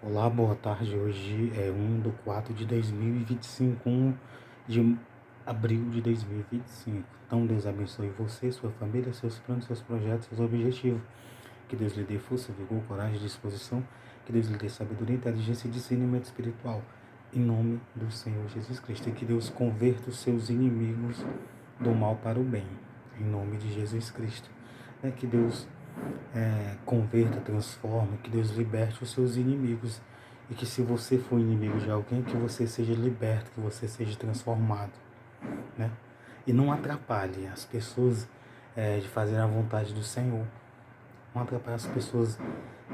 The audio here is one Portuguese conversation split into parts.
Olá, boa tarde. Hoje é 1 de 2025, 1 de abril de 2025. Então, Deus abençoe você, sua família, seus planos, seus projetos, seus objetivos. Que Deus lhe dê força, vigor, coragem, disposição. Que Deus lhe dê sabedoria, inteligência e discernimento espiritual. Em nome do Senhor Jesus Cristo. E que Deus converta os seus inimigos do mal para o bem. Em nome de Jesus Cristo. Que Deus converta, transforme, que Deus liberte os seus inimigos. E que se você for inimigo de alguém, que você seja liberto, que você seja transformado. Né? E não atrapalhe as pessoas de fazer a vontade do Senhor. Não atrapalhe as pessoas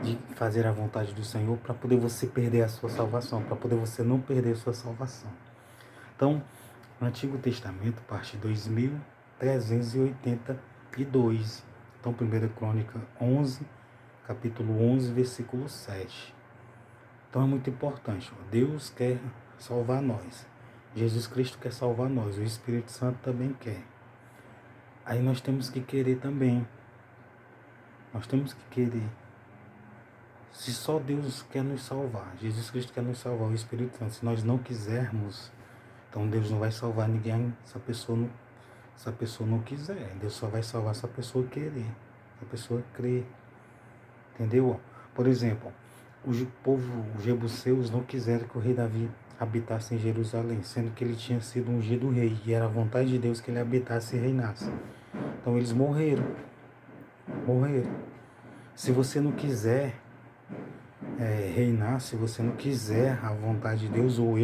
de fazer a vontade do Senhor para poder você perder a sua salvação, para poder você não perder a sua salvação. Então, no Antigo Testamento, parte 2382. Então, 1 Crônica 11, capítulo 11, versículo 7. Então é muito importante. Deus quer salvar nós. Jesus Cristo quer salvar nós. O Espírito Santo também quer. Aí nós temos que querer também. Nós temos que querer. Se só Deus quer nos salvar, Jesus Cristo quer nos salvar, o Espírito Santo, se nós não quisermos, então Deus não vai salvar ninguém se a pessoa não quiser. Deus só vai salvar se a pessoa querer, se a pessoa crer. Entendeu? Por exemplo, os jebuseus não quiseram que o rei Davi habitasse em Jerusalém, sendo que ele tinha sido ungido rei, e era a vontade de Deus que ele habitasse e reinasse. Então eles morreram. Se você não quiser reinar, se você não quiser a vontade de Deus, ou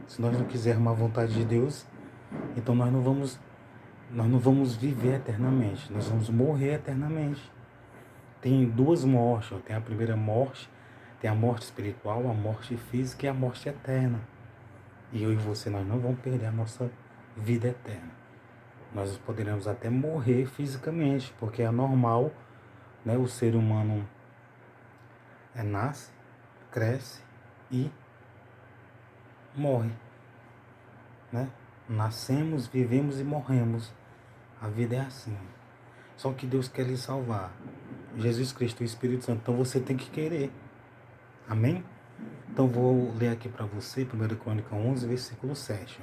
se nós não quisermos a vontade de Deus, então nós não vamos viver eternamente, nós vamos morrer eternamente. Tem duas mortes, tem a primeira morte, tem a morte espiritual, a morte física e a morte eterna. E eu e você, nós não vamos perder a nossa vida eterna. Nós poderemos até morrer fisicamente, porque é normal, né? O ser humano nasce, cresce e morre, né? Nascemos, vivemos e morremos. A vida é assim. Só que Deus quer lhe salvar. Jesus Cristo, o Espírito Santo. Então você tem que querer. Amém? Então vou ler aqui para você, 1 Crônica 11, versículo 7.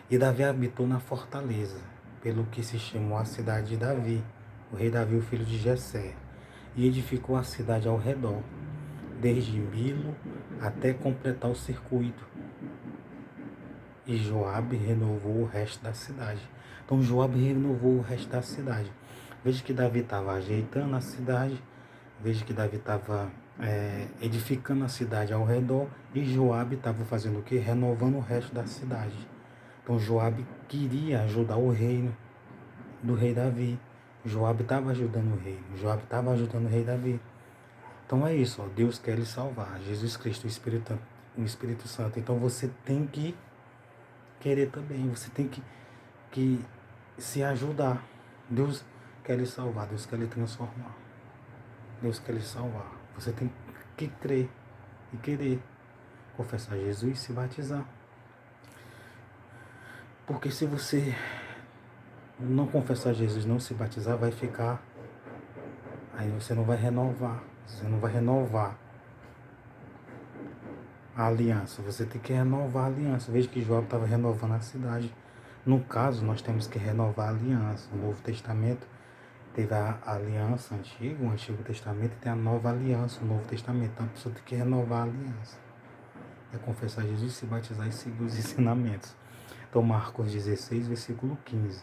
E Davi habitou na fortaleza, pelo que se chamou a cidade de Davi, o rei Davi, o filho de Jessé, e edificou a cidade ao redor, desde Milo até completar o circuito. E Joabe renovou o resto da cidade. Então Joabe renovou o resto da cidade. Veja que Davi estava ajeitando a cidade, veja que Davi estava edificando a cidade ao redor, e Joabe estava fazendo o quê? Renovando o resto da cidade. Então Joabe queria ajudar o reino do rei Davi. Joabe estava ajudando o reino, Joabe estava ajudando o rei Davi. Então é isso, ó, Deus quer lhe salvar, Jesus Cristo, o Espírito Santo. Então você tem que querer também, você tem que se ajudar. Deus quer lhe salvar, Deus quer lhe transformar. Deus quer lhe salvar. Você tem que crer e querer confessar Jesus e se batizar. Porque se você não confessar Jesus, não se batizar, vai ficar... Aí você não vai renovar. Você não vai renovar a aliança. Você tem que renovar a aliança. Veja que João estava renovando a cidade. No caso, nós temos que renovar a aliança. No Novo Testamento teve a aliança antiga, o Antigo Testamento, e tem a nova aliança, o Novo Testamento. Então a pessoa tem que renovar a aliança. É confessar Jesus, se batizar e seguir os ensinamentos. Então Marcos 16, versículo 15.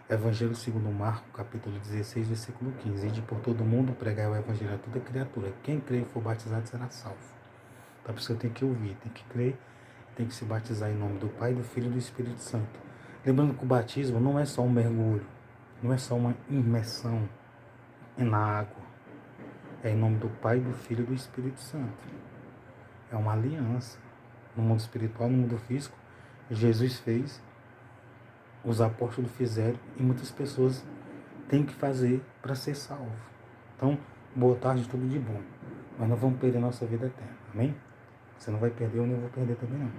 Evangelho segundo Marcos, capítulo 16, versículo 15. Ide por todo mundo, pregar o evangelho a toda criatura. Quem crer e for batizado será salvo. Então a pessoa tem que ouvir, tem que crer, tem que se batizar em nome do Pai, do Filho e do Espírito Santo. Lembrando que o batismo não é só um mergulho, não é só uma imersão na água. É em nome do Pai, do Filho e do Espírito Santo. É uma aliança. No mundo espiritual, no mundo físico, Jesus fez, os apóstolos fizeram, e muitas pessoas têm que fazer para ser salvo. Então, boa tarde, tudo de bom. Mas não vamos perder nossa vida eterna, amém? Você não vai perder, eu nem vou perder também não.